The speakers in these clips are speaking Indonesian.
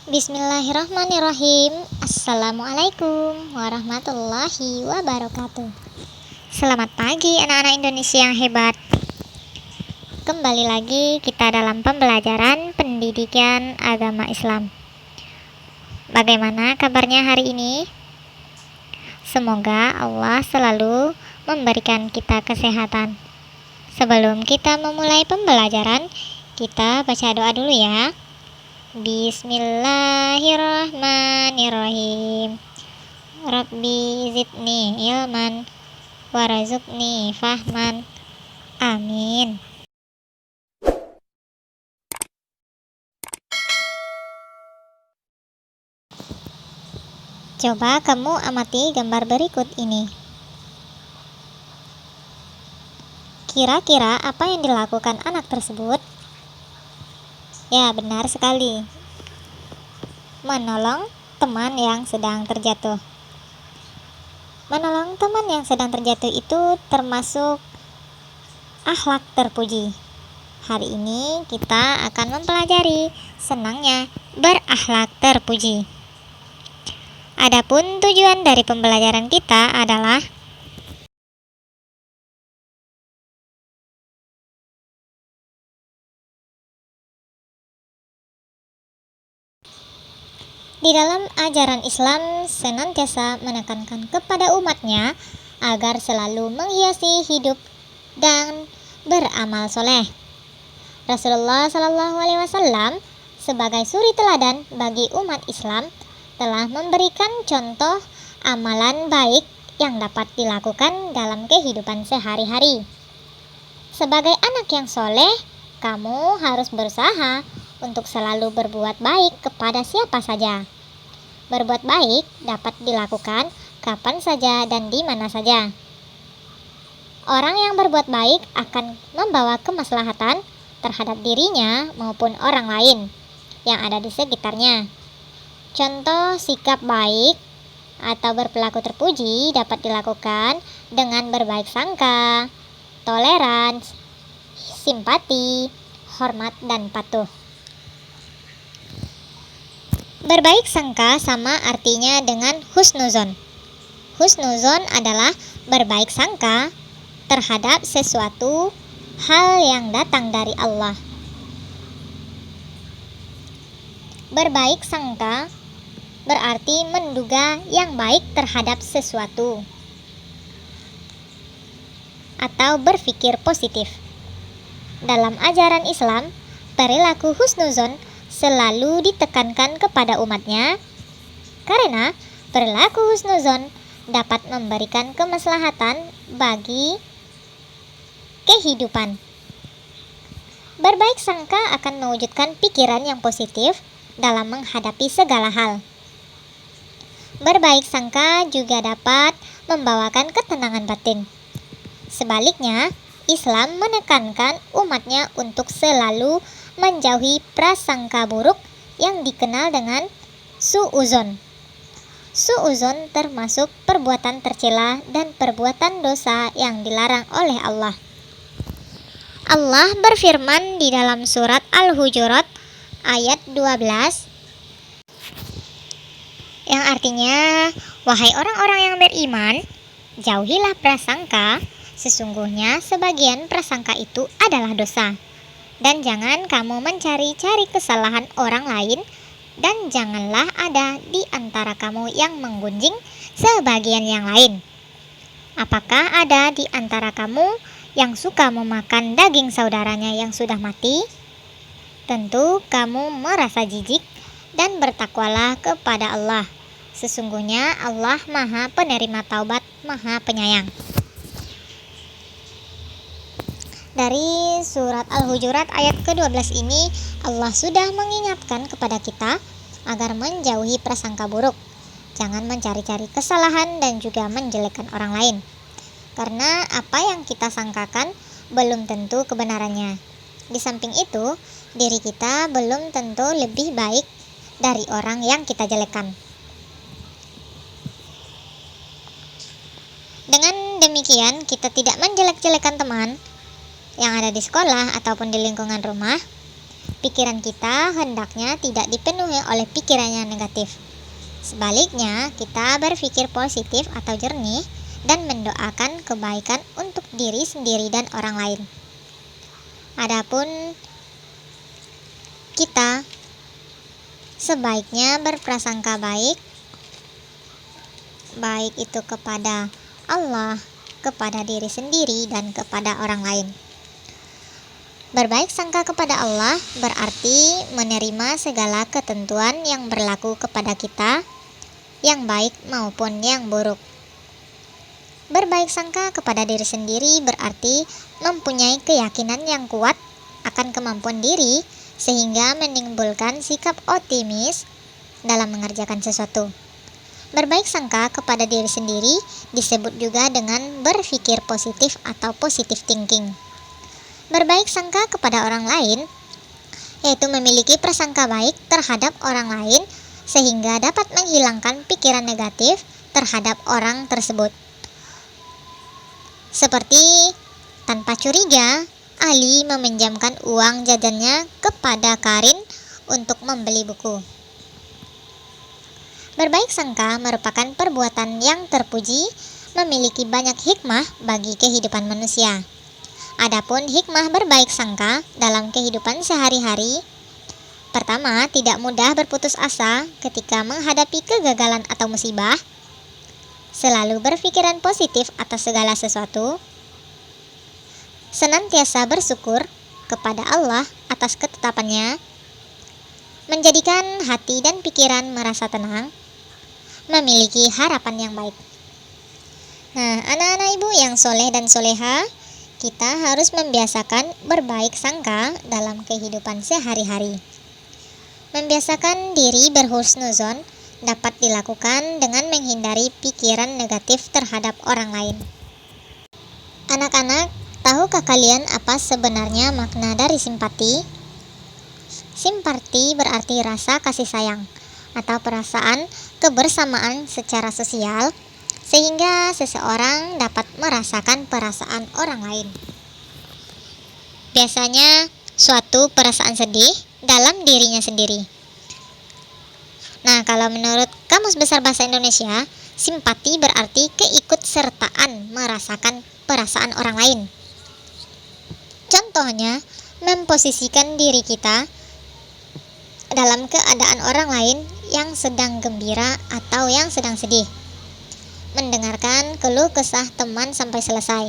Bismillahirrahmanirrahim. Assalamualaikum warahmatullahi wabarakatuh. Selamat pagi anak-anak Indonesia yang hebat. Kembali lagi kita dalam pembelajaran pendidikan agama Islam. Bagaimana kabarnya hari ini? Semoga Allah selalu memberikan kita kesehatan. Sebelum kita memulai pembelajaran, kita baca doa dulu ya. Bismillahirrahmanirrahim. Rabbi zidni ilman warzuqni fahman. Amin. Coba kamu amati gambar berikut ini. Kira-kira apa yang dilakukan anak tersebut? Ya, benar sekali. Menolong teman yang sedang terjatuh. Menolong teman yang sedang terjatuh itu termasuk akhlak terpuji. Hari ini kita akan mempelajari senangnya berakhlak terpuji. Adapun tujuan dari pembelajaran kita adalah di dalam ajaran Islam senantiasa menekankan kepada umatnya agar selalu menghiasi hidup dan beramal soleh. Rasulullah Shallallahu Alaihi Wasallam sebagai suri teladan bagi umat Islam telah memberikan contoh amalan baik yang dapat dilakukan dalam kehidupan sehari-hari. Sebagai anak yang soleh, kamu harus berusaha untuk selalu berbuat baik kepada siapa saja. Berbuat baik dapat dilakukan kapan saja dan di mana saja. Orang yang berbuat baik akan membawa kemaslahatan terhadap dirinya maupun orang lain yang ada di sekitarnya. Contoh sikap baik atau berperilaku terpuji dapat dilakukan dengan berbaik sangka, toleransi, simpati, hormat, dan patuh. Berbaik sangka sama artinya dengan husnuzon. Husnuzon adalah berbaik sangka terhadap sesuatu hal yang datang dari Allah. Berbaik sangka berarti menduga yang baik terhadap sesuatu atau berpikir positif. Dalam ajaran Islam, perilaku husnuzon selalu ditekankan kepada umatnya karena perilaku husnuzon dapat memberikan kemaslahatan bagi kehidupan. Berbaik sangka akan mewujudkan pikiran yang positif dalam menghadapi segala hal. Berbaik sangka juga dapat membawakan ketenangan batin. Sebaliknya, Islam menekankan umatnya untuk selalu menjauhi prasangka buruk yang dikenal dengan su'uzon. Su'uzon termasuk perbuatan tercela dan perbuatan dosa yang dilarang oleh Allah. Allah berfirman di dalam surat Al-Hujurat ayat 12 yang artinya, wahai orang-orang yang beriman, jauhilah prasangka, sesungguhnya sebagian prasangka itu adalah dosa. Dan jangan kamu mencari-cari kesalahan orang lain, dan janganlah ada di antara kamu yang menggunjing sebagian yang lain. Apakah ada di antara kamu yang suka memakan daging saudaranya yang sudah mati? Tentu kamu merasa jijik dan bertakwalah kepada Allah. Sesungguhnya Allah Maha Penerima Taubat, Maha Penyayang. Dari surat Al-Hujurat ayat ke-12 ini, Allah sudah mengingatkan kepada kita agar menjauhi prasangka buruk. Jangan mencari-cari kesalahan dan juga menjelekkan orang lain. Karena apa yang kita sangkakan belum tentu kebenarannya. Di samping itu, diri kita belum tentu lebih baik dari orang yang kita jelekkan. Dengan demikian, kita tidak menjelek-jelekan teman yang ada di sekolah ataupun di lingkungan rumah, pikiran kita hendaknya tidak dipenuhi oleh pikiran yang negatif. Sebaliknya, kita berpikir positif atau jernih dan mendoakan kebaikan untuk diri sendiri dan orang lain. Adapun kita sebaiknya berprasangka baik itu kepada Allah, kepada diri sendiri, dan kepada orang lain. Berbaik sangka kepada Allah berarti menerima segala ketentuan yang berlaku kepada kita, yang baik maupun yang buruk. Berbaik sangka kepada diri sendiri berarti mempunyai keyakinan yang kuat akan kemampuan diri sehingga menimbulkan sikap optimis dalam mengerjakan sesuatu. Berbaik sangka kepada diri sendiri disebut juga dengan berpikir positif atau positive thinking. Berbaik sangka kepada orang lain yaitu memiliki prasangka baik terhadap orang lain sehingga dapat menghilangkan pikiran negatif terhadap orang tersebut. Seperti tanpa curiga, Ali meminjamkan uang jajannya kepada Karin untuk membeli buku. Berbaik sangka merupakan perbuatan yang terpuji, memiliki banyak hikmah bagi kehidupan manusia. Adapun hikmah berbaik sangka dalam kehidupan sehari-hari, pertama, tidak mudah berputus asa ketika menghadapi kegagalan atau musibah, selalu berpikiran positif atas segala sesuatu, senantiasa bersyukur kepada Allah atas ketetapannya, menjadikan hati dan pikiran merasa tenang, memiliki harapan yang baik. Nah, anak-anak ibu yang soleh dan soleha, kita harus membiasakan berbaik sangka dalam kehidupan sehari-hari. Membiasakan diri berhusnuzon dapat dilakukan dengan menghindari pikiran negatif terhadap orang lain. Anak-anak, tahukah kalian apa sebenarnya makna dari simpati? Simpati berarti rasa kasih sayang atau perasaan kebersamaan secara sosial sehingga seseorang dapat merasakan perasaan orang lain. Biasanya suatu perasaan sedih dalam dirinya sendiri. Nah, kalau menurut Kamus Besar Bahasa Indonesia, simpati berarti keikutsertaan merasakan perasaan orang lain. Contohnya, memposisikan diri kita dalam keadaan orang lain yang sedang gembira atau yang sedang sedih. Mendengarkan keluh kesah teman sampai selesai.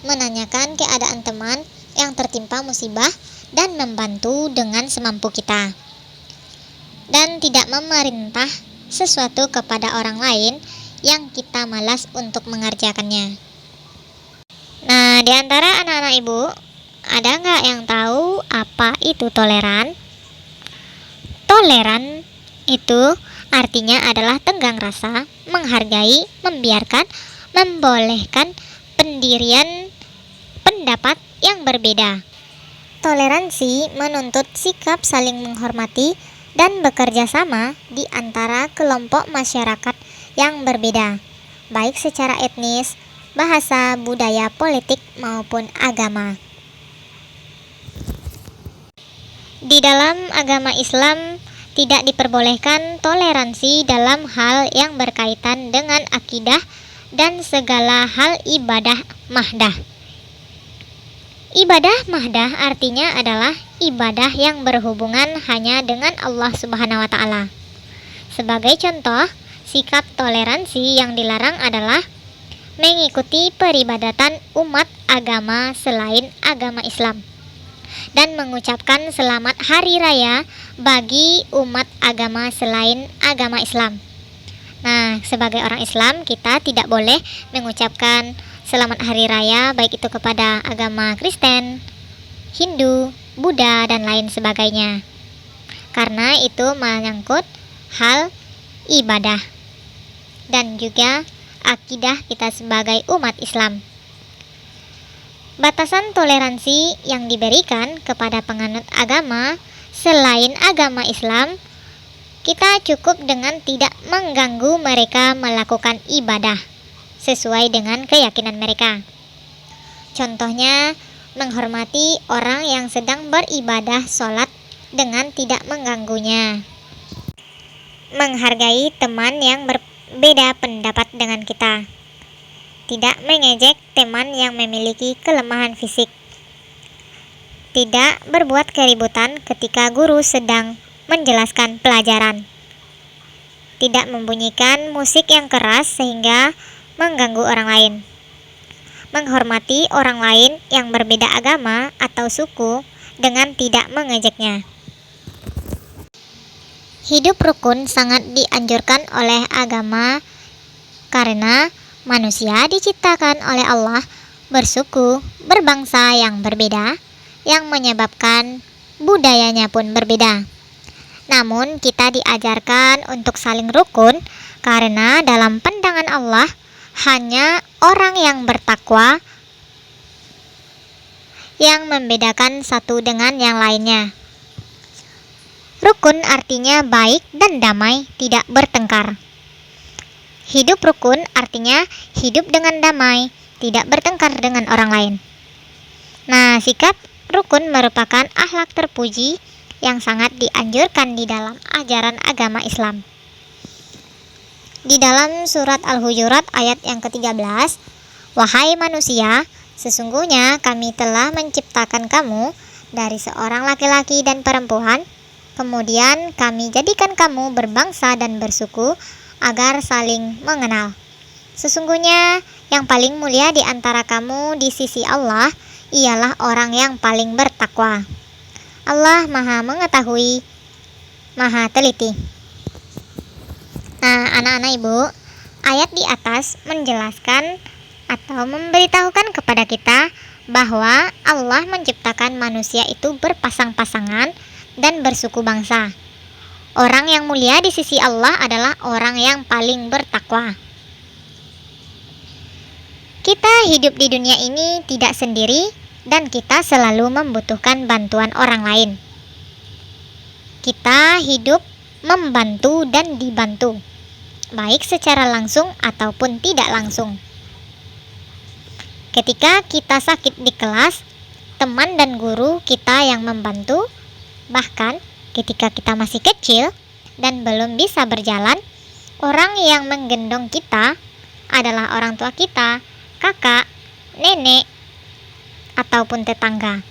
Menanyakan keadaan teman yang tertimpa musibah dan membantu dengan semampu kita. Dan tidak memerintah sesuatu kepada orang lain yang kita malas untuk mengerjakannya. Nah, di antara anak-anak ibu, ada nggak yang tahu apa itu toleran? Toleran itu artinya adalah tenggang rasa, menghargai, membiarkan, membolehkan pendirian pendapat yang berbeda. Toleransi menuntut sikap saling menghormati dan bekerja sama di antara kelompok masyarakat yang berbeda, baik secara etnis, bahasa, budaya, politik, maupun agama. Di dalam agama Islam tidak diperbolehkan toleransi dalam hal yang berkaitan dengan akidah dan segala hal ibadah mahdah. Ibadah mahdah artinya adalah ibadah yang berhubungan hanya dengan Allah Subhanahu wa Ta'ala. Sebagai contoh, sikap toleransi yang dilarang adalah mengikuti peribadatan umat agama selain agama Islam dan mengucapkan selamat hari raya bagi umat agama selain agama Islam. Nah, sebagai orang Islam, kita tidak boleh mengucapkan selamat hari raya baik itu kepada agama Kristen, Hindu, Buddha, dan lain sebagainya. Karena itu menyangkut hal ibadah dan juga akidah kita sebagai umat Islam. Batasan toleransi yang diberikan kepada penganut agama selain agama Islam, kita cukup dengan tidak mengganggu mereka melakukan ibadah sesuai dengan keyakinan mereka. Contohnya, menghormati orang yang sedang beribadah sholat dengan tidak mengganggunya. Menghargai teman yang berbeda pendapat dengan kita. Tidak mengejek teman yang memiliki kelemahan fisik. Tidak berbuat keributan ketika guru sedang menjelaskan pelajaran. Tidak membunyikan musik yang keras sehingga mengganggu orang lain. Menghormati orang lain yang berbeda agama atau suku dengan tidak mengejeknya. Hidup rukun sangat dianjurkan oleh agama karena manusia diciptakan oleh Allah bersuku, berbangsa yang berbeda, yang menyebabkan budayanya pun berbeda. Namun kita diajarkan untuk saling rukun karena dalam pandangan Allah hanya orang yang bertakwa yang membedakan satu dengan yang lainnya. Rukun artinya baik dan damai, tidak bertengkar. Hidup rukun artinya hidup dengan damai, tidak bertengkar dengan orang lain. Nah, sikap rukun merupakan akhlak terpuji yang sangat dianjurkan di dalam ajaran agama Islam. Di dalam surat Al-Hujurat ayat yang ke-13, "Wahai manusia, sesungguhnya kami telah menciptakan kamu dari seorang laki-laki dan perempuan, kemudian kami jadikan kamu berbangsa dan bersuku agar saling mengenal. Sesungguhnya yang paling mulia di antara kamu di sisi Allah ialah orang yang paling bertakwa. Allah Maha Mengetahui, Maha Teliti." Nah, anak-anak ibu, ayat di atas menjelaskan atau memberitahukan kepada kita bahwa Allah menciptakan manusia itu berpasang-pasangan dan bersuku bangsa. Orang yang mulia di sisi Allah adalah orang yang paling bertakwa. Kita hidup di dunia ini tidak sendiri dan kita selalu membutuhkan bantuan orang lain. Kita hidup membantu dan dibantu, baik secara langsung ataupun tidak langsung. Ketika kita sakit di kelas, teman dan guru kita yang membantu. Bahkan ketika kita masih kecil dan belum bisa berjalan, orang yang menggendong kita adalah orang tua kita, kakak, nenek, ataupun tetangga.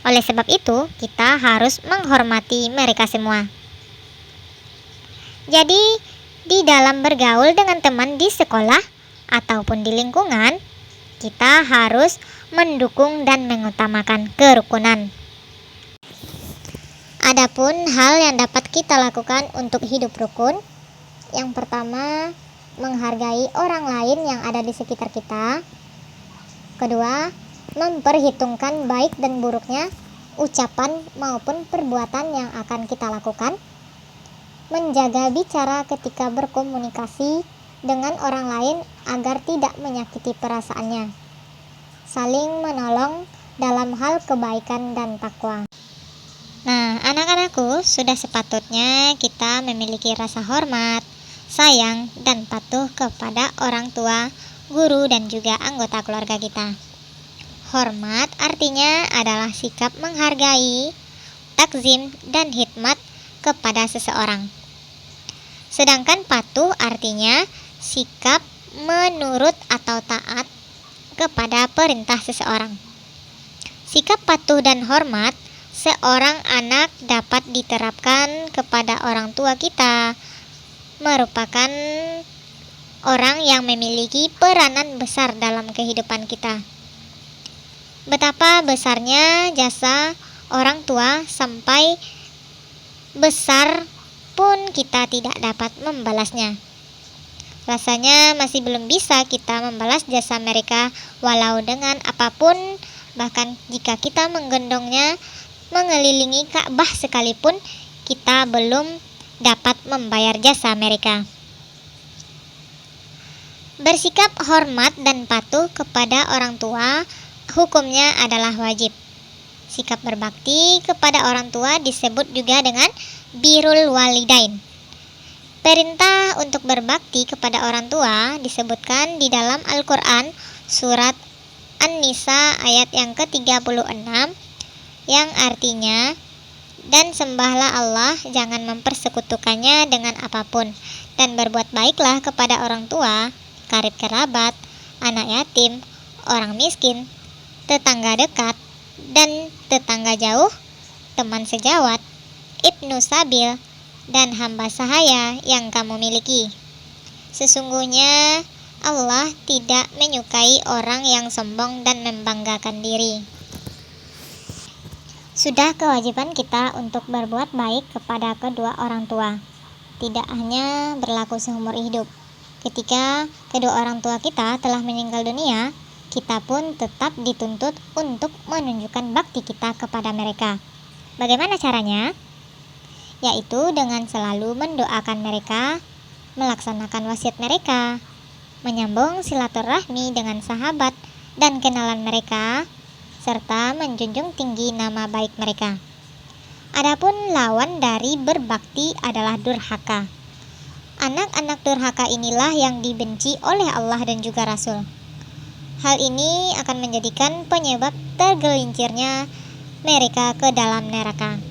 Oleh sebab itu, kita harus menghormati mereka semua. Jadi, di dalam bergaul dengan teman di sekolah ataupun di lingkungan, kita harus mendukung dan mengutamakan kerukunan. Adapun hal yang dapat kita lakukan untuk hidup rukun, yang pertama, menghargai orang lain yang ada di sekitar kita. Kedua, memperhitungkan baik dan buruknya ucapan maupun perbuatan yang akan kita lakukan. Menjaga bicara ketika berkomunikasi dengan orang lain agar tidak menyakiti perasaannya. Saling menolong dalam hal kebaikan dan takwa. Nah, anak-anakku, sudah sepatutnya kita memiliki rasa hormat, sayang, dan patuh kepada orang tua, guru, dan juga anggota keluarga kita. Hormat artinya adalah sikap menghargai, takzim, dan hikmat kepada seseorang. Sedangkan patuh artinya sikap menurut atau taat kepada perintah seseorang. Sikap patuh dan hormat seorang anak dapat diterapkan kepada orang tua kita, merupakan orang yang memiliki peranan besar dalam kehidupan kita. Betapa besarnya jasa orang tua sampai besar pun kita tidak dapat membalasnya. Rasanya masih belum bisa kita membalas jasa mereka walau dengan apapun, bahkan jika kita menggendongnya mengelilingi Ka'bah sekalipun, kita belum dapat membayar jasa mereka. Bersikap hormat dan patuh kepada orang tua hukumnya adalah wajib. Sikap berbakti kepada orang tua disebut juga dengan birrul walidain. Perintah untuk berbakti kepada orang tua disebutkan di dalam Al-Quran surat An-Nisa ayat yang ke-36, yang artinya Dan sembahlah Allah, jangan mempersekutukannya dengan apapun, dan berbuat baiklah kepada orang tua, karib kerabat, anak yatim, orang miskin, tetangga dekat, dan tetangga jauh, teman sejawat, ibnu sabil, dan hamba sahaya yang kamu miliki. Sesungguhnya Allah tidak menyukai orang yang sombong dan membanggakan diri. Sudah kewajiban kita untuk berbuat baik kepada kedua orang tua. Tidak hanya berlaku seumur hidup. Ketika kedua orang tua kita telah meninggal dunia, kita pun tetap dituntut untuk menunjukkan bakti kita kepada mereka. Bagaimana caranya? Yaitu dengan selalu mendoakan mereka, melaksanakan wasiat mereka, menyambung silaturahmi dengan sahabat dan kenalan mereka, serta menjunjung tinggi nama baik mereka. Adapun lawan dari berbakti adalah durhaka. Anak-anak durhaka inilah yang dibenci oleh Allah dan juga Rasul. Hal ini akan menjadikan penyebab tergelincirnya mereka ke dalam neraka.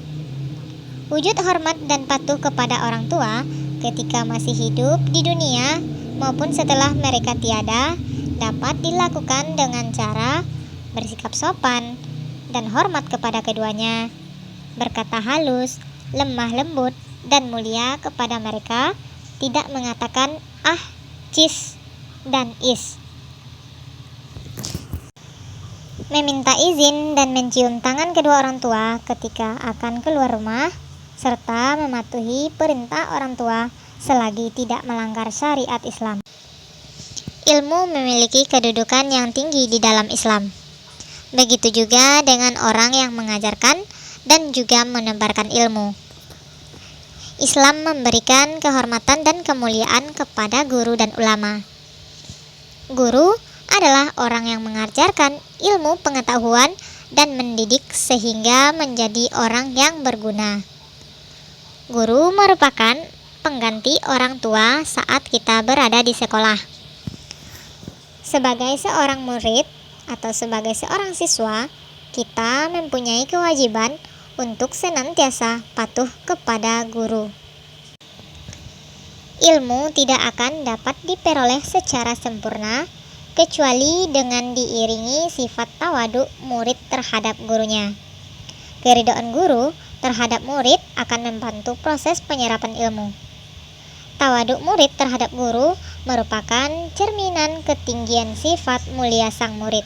Wujud hormat dan patuh kepada orang tua ketika masih hidup di dunia maupun setelah mereka tiada dapat dilakukan dengan cara bersikap sopan dan hormat kepada keduanya, berkata halus, lemah lembut, dan mulia kepada mereka, tidak mengatakan ah, cis, dan is. Meminta izin dan mencium tangan kedua orang tua ketika akan keluar rumah, serta mematuhi perintah orang tua selagi tidak melanggar syariat Islam. Ilmu memiliki kedudukan yang tinggi di dalam Islam. Begitu juga dengan orang yang mengajarkan dan juga menebarkan ilmu. Islam memberikan kehormatan dan kemuliaan kepada guru dan ulama. Guru adalah orang yang mengajarkan ilmu pengetahuan dan mendidik sehingga menjadi orang yang berguna. Guru merupakan pengganti orang tua saat kita berada di sekolah. Sebagai seorang murid atau sebagai seorang siswa, kita mempunyai kewajiban untuk senantiasa patuh kepada guru. Ilmu tidak akan dapat diperoleh secara sempurna kecuali dengan diiringi sifat tawadu murid terhadap gurunya. Keridhaan guru terhadap murid akan membantu proses penyerapan ilmu. Tawaduk murid terhadap guru merupakan cerminan ketinggian sifat mulia sang murid.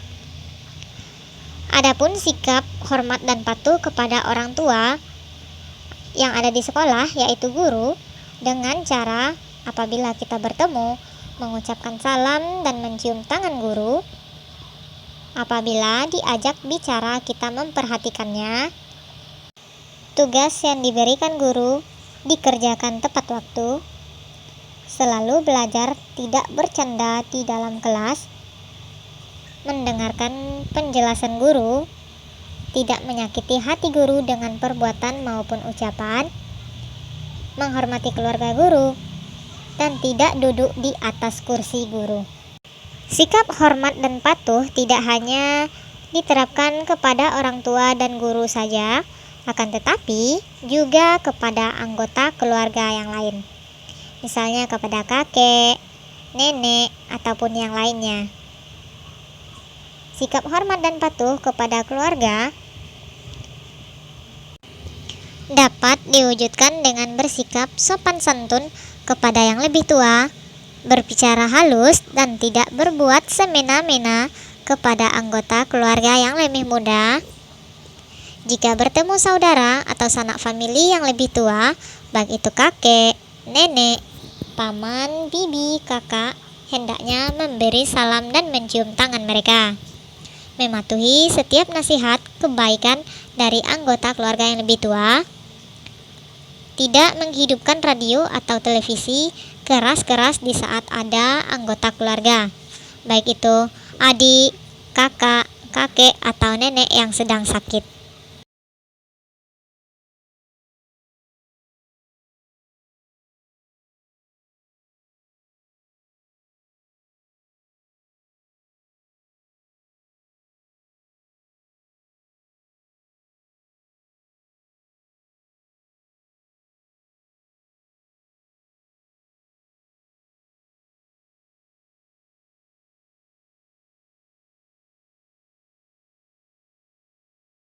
Adapun sikap hormat dan patuh kepada orang tua yang ada di sekolah, yaitu guru, dengan cara apabila kita bertemu mengucapkan salam dan mencium tangan guru. Apabila diajak bicara kita memperhatikannya. Tugas yang diberikan guru dikerjakan tepat waktu. Selalu belajar tidak bercanda di dalam kelas, mendengarkan penjelasan guru, tidak menyakiti hati guru dengan perbuatan maupun ucapan, menghormati keluarga guru, dan tidak duduk di atas kursi guru. Sikap hormat dan patuh tidak hanya diterapkan kepada orang tua dan guru saja, akan tetapi juga kepada anggota keluarga yang lain. Misalnya kepada kakek, nenek, ataupun yang lainnya. Sikap hormat dan patuh kepada keluarga dapat diwujudkan dengan bersikap sopan santun kepada yang lebih tua, berbicara halus dan tidak berbuat semena-mena kepada anggota keluarga yang lebih muda. Jika bertemu saudara atau sanak famili yang lebih tua, baik itu kakek, nenek, paman, bibi, kakak, hendaknya memberi salam dan mencium tangan mereka. Mematuhi setiap nasihat kebaikan dari anggota keluarga yang lebih tua. Tidak menghidupkan radio atau televisi keras-keras di saat ada anggota keluarga, baik itu adik, kakak, kakek, atau nenek yang sedang sakit.